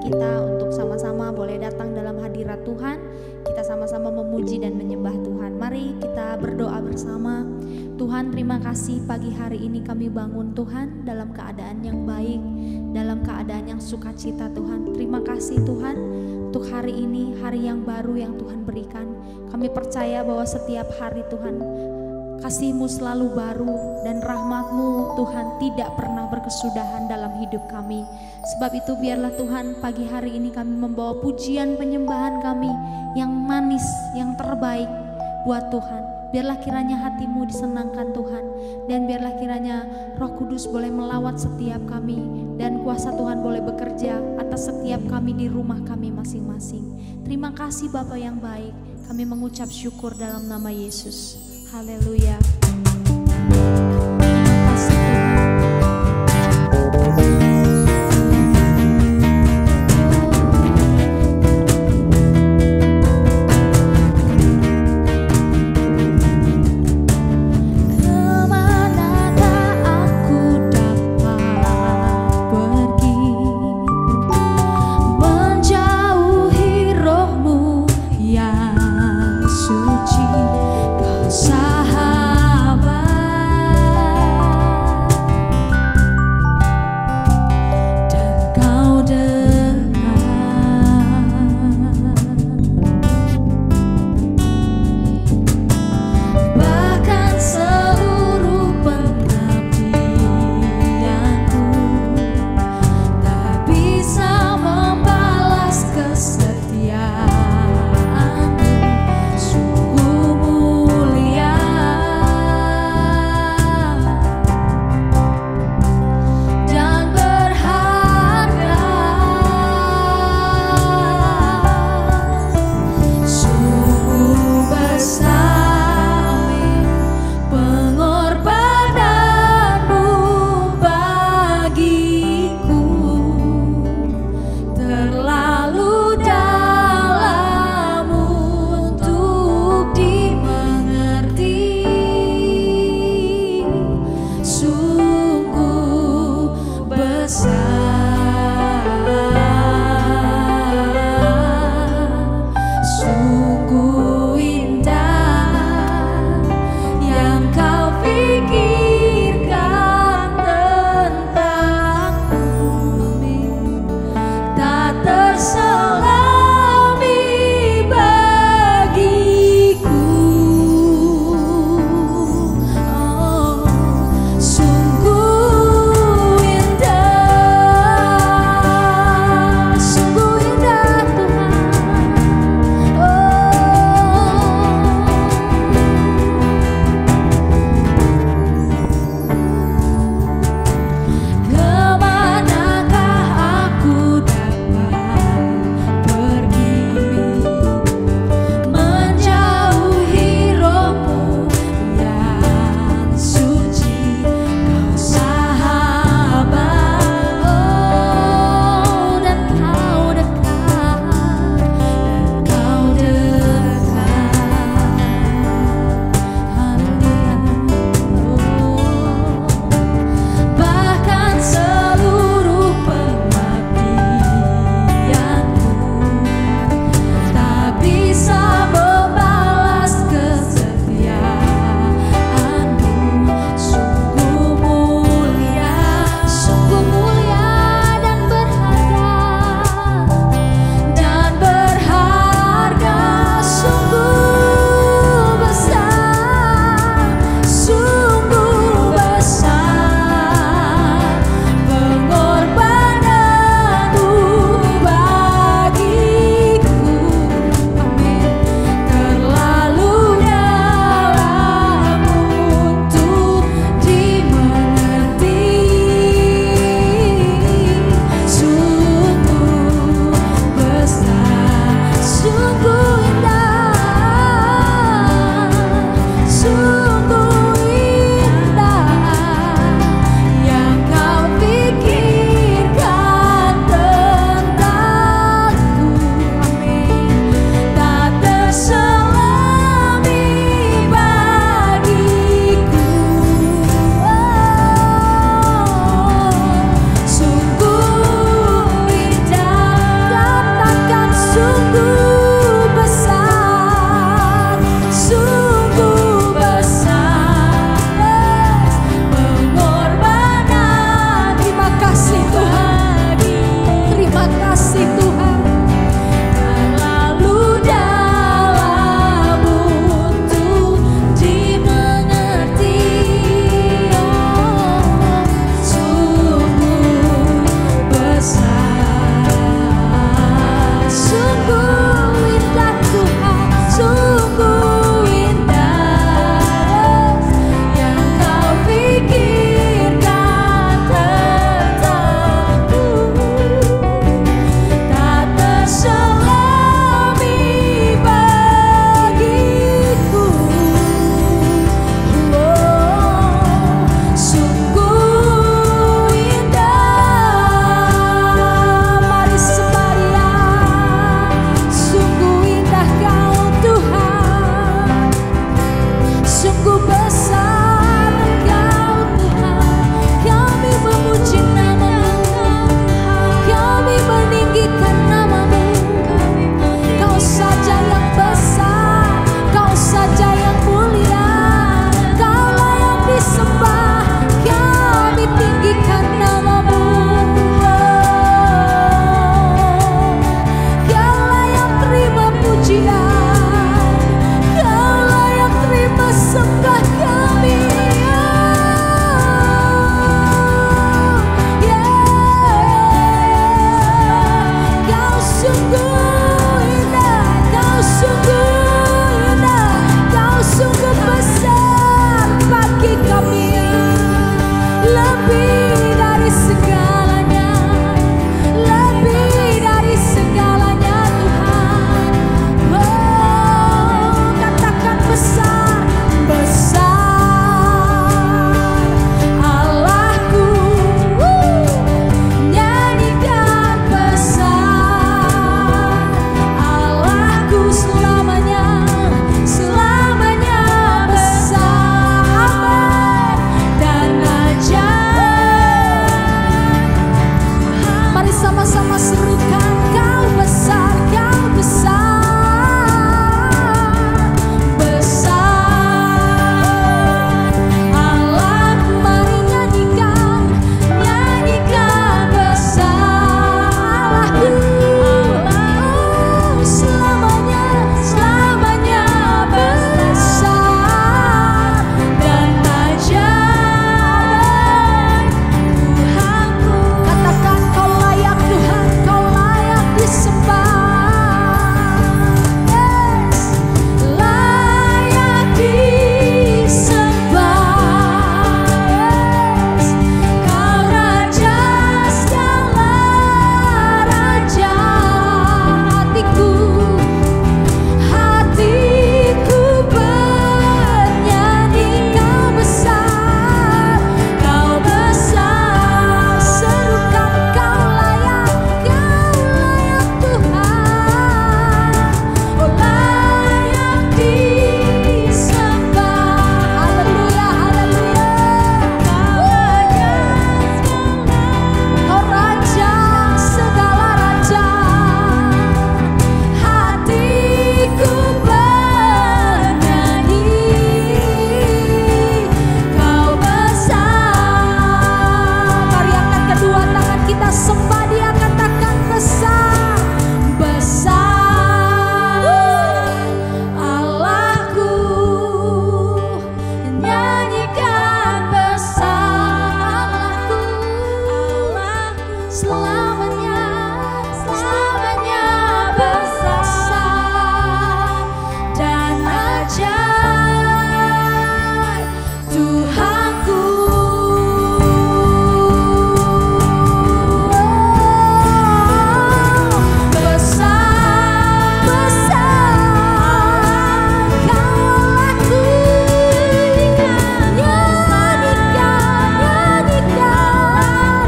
kita untuk sama-sama boleh datang dalam hadirat Tuhan. Kita sama-sama memuji dan menyembah Tuhan. Mari kita berdoa bersama. Tuhan, terima kasih pagi hari ini kami bangun Tuhan dalam keadaan yang baik, dalam keadaan yang sukacita Tuhan. Terima kasih Tuhan untuk hari ini, hari yang baru yang Tuhan berikan. Kami percaya bahwa setiap hari Tuhan, kasih-Mu selalu baru dan rahmat-Mu Tuhan tidak pernah berkesudahan dalam hidup kami. Sebab itu biarlah Tuhan pagi hari ini kami membawa pujian penyembahan kami yang manis, yang terbaik buat Tuhan. Biarlah kiranya hati-Mu disenangkan Tuhan, dan biarlah kiranya Roh Kudus boleh melawat setiap kami, dan kuasa Tuhan boleh bekerja atas setiap kami di rumah kami masing-masing. Terima kasih Bapa yang baik, kami mengucap syukur dalam nama Yesus. Haleluya. Terima kasih Tuhan. Suci, Kau saham serukan Kau besar, Kau besar, besar. Allah, mari nyanyikan, nyanyikan besar Allah, selamanya, selamanya besar dan ajaib Tuhanku. Katakan Kau layak Tuhan, Kau layak disembah. Yes, layak disembah. Yes, Kau Raja segala raja. Hatiku bernyanyi Kau besar, Kau besar. Serukan Kau layak Tuhan. Oh, layak disembah. Haleluya, haleluya. Kau Raja segala raja. Hatiku bernyanyi Kau besar. Mari angkat kedua tangan kita sembah Dia, katakan besar, besar Allahku. Nyanyikan besar Allahku, selamanya, selamanya besar dan ajaib Tuhanku. Besar, besar Kau Allahku. Nyanyikan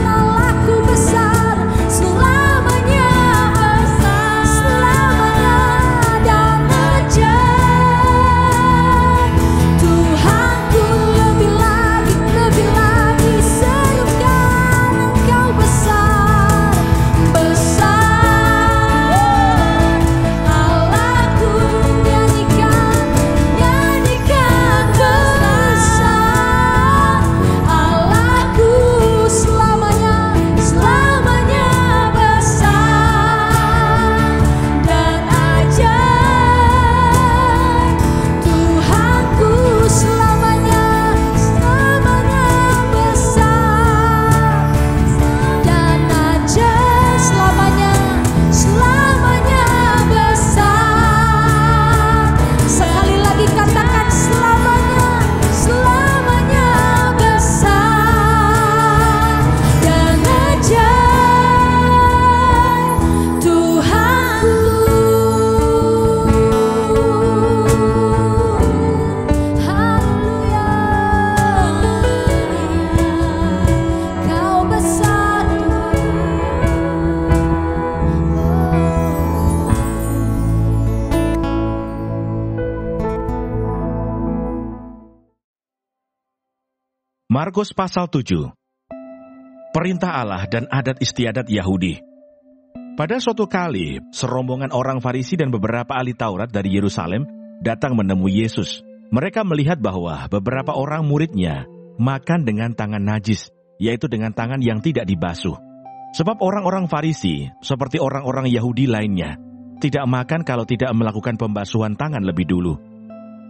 Allahku besar, selamanya besar, selamanya dan ajaib Tuhanku. Lebih lagi serukan Engkau besar, besar Allahku. Nyanyikan besar Allahku, selamanya, selamanya besar dan ajaib Tuhanku. Selamanya, selamanya besar dan ajaib. Selamanya, selamanya besar. Sekali lagi katakan selamanya, selamanya besar dan ajaib Tuhanku. Haleluya, Kau besar Markus pasal 7. Perintah Allah dan adat istiadat Yahudi. Pada suatu kali, serombongan orang Farisi dan beberapa ahli Taurat dari Yerusalem datang menemui Yesus. Mereka melihat bahwa beberapa orang muridnya makan dengan tangan najis, yaitu dengan tangan yang tidak dibasuh. Sebab orang-orang Farisi, seperti orang-orang Yahudi lainnya, tidak makan kalau tidak melakukan pembasuhan tangan lebih dulu.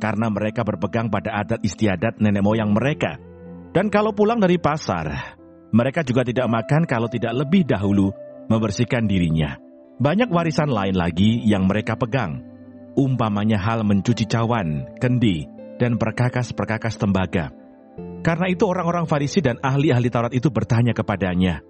Karena mereka berpegang pada adat istiadat nenek moyang mereka. Dan kalau pulang dari pasar, mereka juga tidak makan kalau tidak lebih dahulu membersihkan dirinya. Banyak warisan lain lagi yang mereka pegang, umpamanya hal mencuci cawan, kendi, dan perkakas-perkakas tembaga. Karena itu orang-orang Farisi dan ahli-ahli Taurat itu bertanya kepadanya,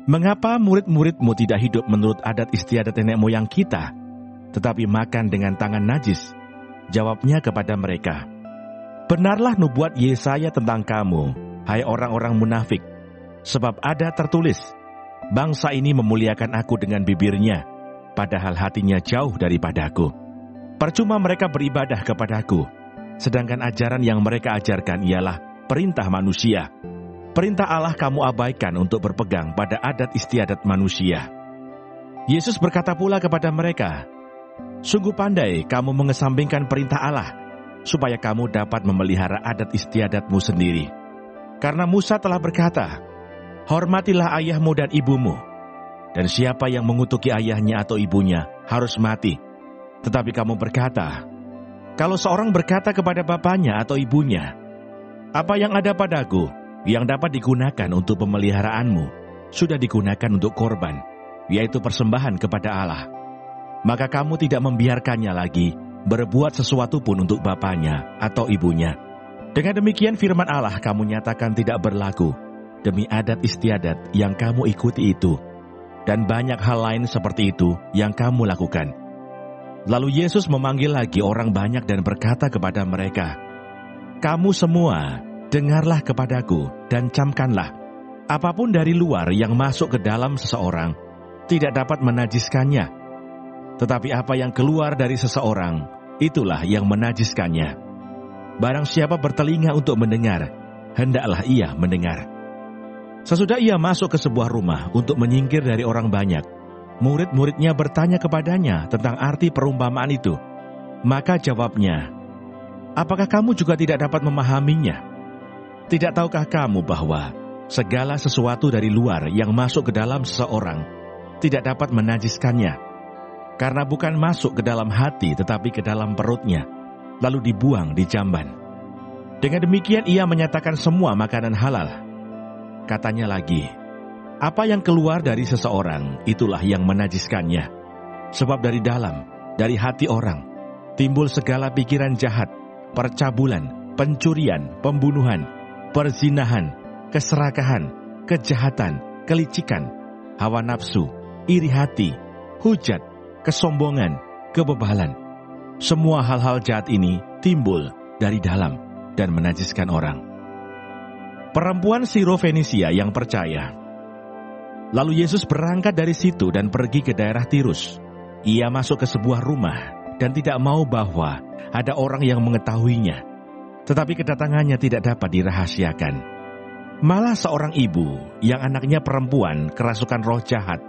"Mengapa murid-muridmu tidak hidup menurut adat istiadat nenek moyang kita, tetapi makan dengan tangan najis?" Jawabnya kepada mereka, "Benarlah nubuat Yesaya tentang kamu, hai orang-orang munafik, sebab ada tertulis, bangsa ini memuliakan aku dengan bibirnya, padahal hatinya jauh daripadaku. Percuma mereka beribadah kepadaku, sedangkan ajaran yang mereka ajarkan ialah perintah manusia. Perintah Allah kamu abaikan untuk berpegang pada adat istiadat manusia." Yesus berkata pula kepada mereka, "Sungguh pandai kamu mengesampingkan perintah Allah, supaya kamu dapat memelihara adat istiadatmu sendiri. Karena Musa telah berkata, hormatilah ayahmu dan ibumu, dan siapa yang mengutuki ayahnya atau ibunya harus mati. Tetapi kamu berkata, kalau seorang berkata kepada bapaknya atau ibunya, apa yang ada padaku, yang dapat digunakan untuk pemeliharaanmu, sudah digunakan untuk korban, yaitu persembahan kepada Allah. Maka kamu tidak membiarkannya lagi berbuat sesuatu pun untuk bapaknya atau ibunya. Dengan demikian firman Allah kamu nyatakan tidak berlaku demi adat istiadat yang kamu ikuti itu, dan banyak hal lain seperti itu yang kamu lakukan." Lalu Yesus memanggil lagi orang banyak dan berkata kepada mereka, "Kamu semua, dengarlah kepadaku dan camkanlah. Apapun dari luar yang masuk ke dalam seseorang, tidak dapat menajiskannya. Tetapi apa yang keluar dari seseorang, itulah yang menajiskannya. Barang siapa bertelinga untuk mendengar, hendaklah ia mendengar." Sesudah ia masuk ke sebuah rumah untuk menyingkir dari orang banyak, murid-muridnya bertanya kepadanya tentang arti perumpamaan itu. Maka jawabnya, "Apakah kamu juga tidak dapat memahaminya? Tidak tahukah kamu bahwa segala sesuatu dari luar yang masuk ke dalam seseorang tidak dapat menajiskannya? Karena bukan masuk ke dalam hati tetapi ke dalam perutnya, lalu dibuang di jamban. Dengan demikian ia menyatakan semua makanan halal." Katanya lagi, "Apa yang keluar dari seseorang, itulah yang menajiskannya. Sebab dari dalam, dari hati orang, timbul segala pikiran jahat, percabulan, pencurian, pembunuhan, perzinahan, keserakahan, kejahatan, kelicikan, hawa nafsu, iri hati, hujat, kesombongan, kebebalan. Semua hal-hal jahat ini timbul dari dalam dan menajiskan orang." Perempuan Sirofenisia yang percaya. Lalu Yesus berangkat dari situ dan pergi ke daerah Tirus. Ia masuk ke sebuah rumah dan tidak mau bahwa ada orang yang mengetahuinya. Tetapi kedatangannya tidak dapat dirahasiakan. Malah seorang ibu yang anaknya perempuan kerasukan roh jahat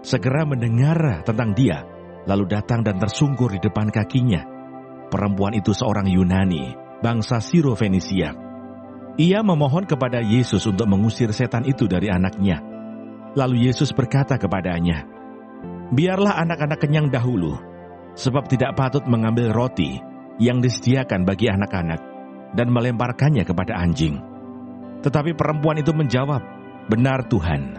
segera mendengar tentang dia, lalu datang dan tersungkur di depan kakinya. Perempuan itu seorang Yunani, bangsa Sirofenisia. Ia memohon kepada Yesus untuk mengusir setan itu dari anaknya. Lalu Yesus berkata kepadanya, "Biarlah anak-anak kenyang dahulu, sebab tidak patut mengambil roti yang disediakan bagi anak-anak dan melemparkannya kepada anjing." Tetapi perempuan itu menjawab, "Benar Tuhan,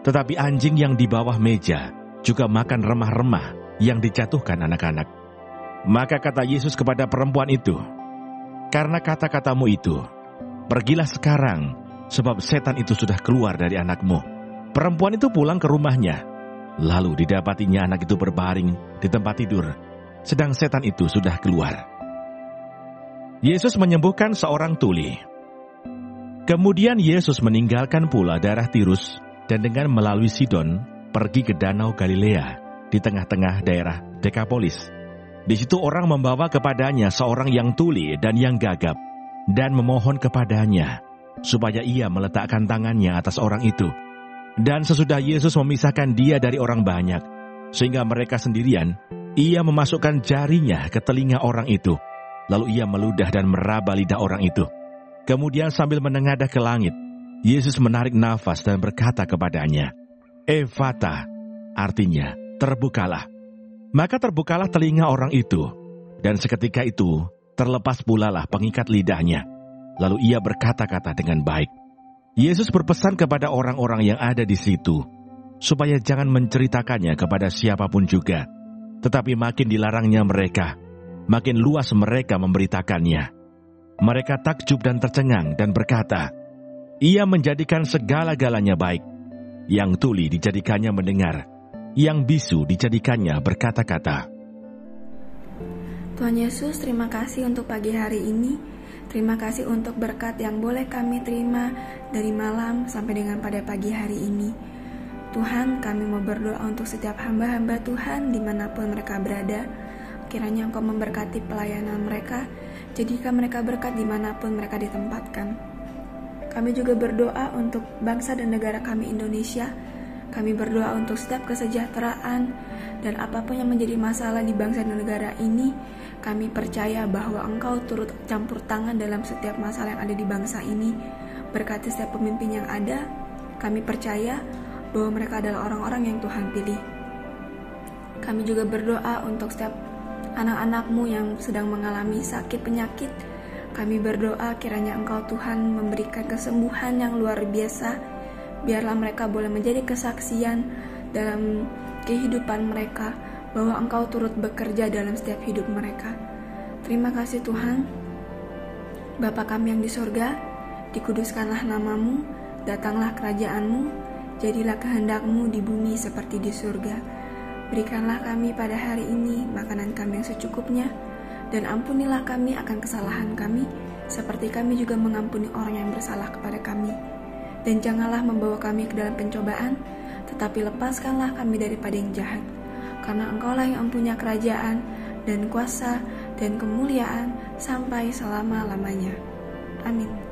tetapi anjing yang di bawah meja juga makan remah-remah yang dijatuhkan anak-anak." Maka kata Yesus kepada perempuan itu, "Karena kata-katamu itu, pergilah sekarang, sebab setan itu sudah keluar dari anakmu." Perempuan itu pulang ke rumahnya. Lalu didapatinya anak itu berbaring di tempat tidur, sedang setan itu sudah keluar. Yesus menyembuhkan seorang tuli. Kemudian Yesus meninggalkan pula daerah Tirus dan dengan melalui Sidon pergi ke Danau Galilea di tengah-tengah daerah Dekapolis. Di situ orang membawa kepadanya seorang yang tuli dan yang gagap, dan memohon kepadanya supaya ia meletakkan tangannya atas orang itu. Dan sesudah Yesus memisahkan dia dari orang banyak, sehingga mereka sendirian, ia memasukkan jarinya ke telinga orang itu. Lalu ia meludah dan meraba lidah orang itu. Kemudian sambil menengadah ke langit, Yesus menarik nafas dan berkata kepadanya, "Ephata," artinya, "terbukalah." Maka terbukalah telinga orang itu, dan seketika itu terlepas pulalah pengikat lidahnya. Lalu ia berkata-kata dengan baik. Yesus berpesan kepada orang-orang yang ada di situ, supaya jangan menceritakannya kepada siapapun juga. Tetapi makin dilarangnya mereka, makin luas mereka memberitakannya. Mereka takjub dan tercengang dan berkata, "Ia menjadikan segala-galanya baik. Yang tuli dijadikannya mendengar, yang bisu dijadikannya berkata-kata." Tuhan Yesus, terima kasih untuk pagi hari ini. Terima kasih untuk berkat yang boleh kami terima dari malam sampai dengan pada pagi hari ini. Tuhan, kami mau berdoa untuk setiap hamba-hamba Tuhan dimanapun mereka berada. Kiranya Engkau memberkati pelayanan mereka, jadikan mereka berkat dimanapun mereka ditempatkan. Kami juga berdoa untuk bangsa dan negara kami Indonesia. Kami berdoa untuk setiap kesejahteraan dan apapun yang menjadi masalah di bangsa dan negara ini. Kami percaya bahwa Engkau turut campur tangan dalam setiap masalah yang ada di bangsa ini. Berkati setiap pemimpin yang ada. Kami percaya bahwa mereka adalah orang-orang yang Tuhan pilih. Kami juga berdoa untuk setiap anak-anak-Mu yang sedang mengalami sakit penyakit. Kami berdoa kiranya Engkau Tuhan memberikan kesembuhan yang luar biasa. Biarlah mereka boleh menjadi kesaksian dalam kehidupan mereka bahwa Engkau turut bekerja dalam setiap hidup mereka. Terima kasih Tuhan. Bapa kami yang di surga, dikuduskanlah nama-Mu, datanglah kerajaan-Mu, jadilah kehendak-Mu di bumi seperti di surga. Berikanlah kami pada hari ini makanan kami yang secukupnya, dan ampunilah kami akan kesalahan kami, seperti kami juga mengampuni orang yang bersalah kepada kami. Dan janganlah membawa kami ke dalam pencobaan, tetapi lepaskanlah kami daripada yang jahat. Karena Engkaulah yang mempunyai kerajaan, dan kuasa, dan kemuliaan, sampai selama-lamanya. Amin.